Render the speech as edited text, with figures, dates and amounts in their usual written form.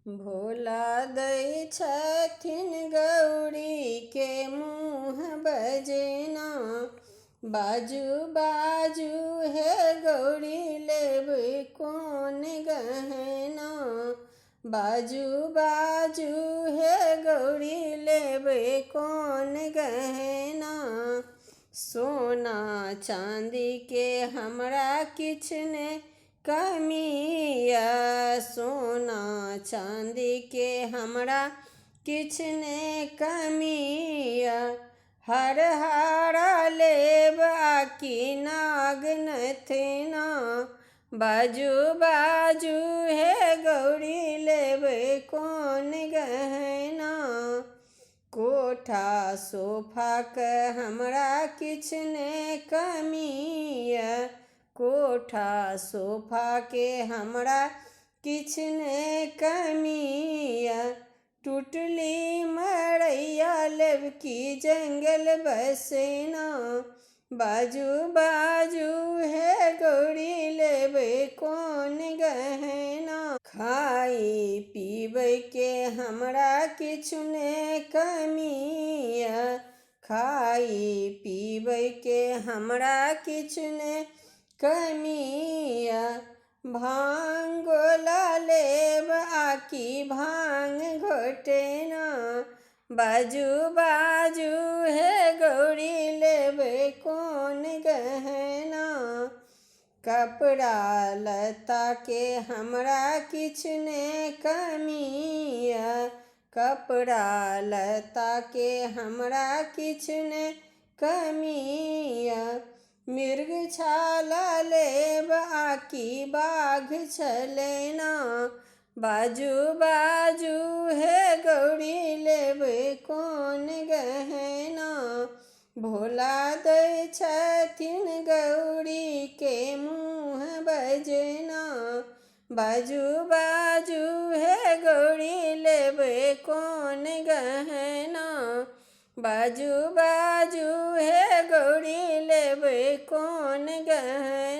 भोला दै छथिन गौरी के मुँह बजना। बाजू बाजू हे गौरी लेबै कोन गहना। बाजू बाजू हे गौरी लेबै कोन गहना। सोना चांदी के हमरा किछ ने कमिया। सोना चांदी के हमरा किछ ने कमिया। हर हारा लेब आकि नाग नथना। बाजू बाजू हे गौरी लेबै कोन गहना। कोठा सोफा के हमरा किछ ने कमिया। कोठा सोफा के हमरा किछ ने कमिया। टुटली मड़ैया लेब की जंगल बसेना। बाजू बाजू हे गौरी लेबै कोन गहना। खाई पीबै के हमरा किछु ने कमिया। खाई पीबै के हमरा किछु ने कमिया। भांग गोला लेब आकि भांग घोटेना। बाजू बाजू हे गौरी लेबै कोन गहना। कपड़ा लत्ता के हमरा किछ ने कमिया। कपड़ा लत्ता के हमरा किछ ने कमिया। मृग छाला लेब आकि बाघ छलेना। बाजू बाजू हे गौरी लेबै कोन गहना। भोला दै छथिन गौरी के मुँह बजना। बाजू बाजू हे गौरी लेबै कोन गहना। बाजू बाजू हे गौरी लेबै कोन गहना।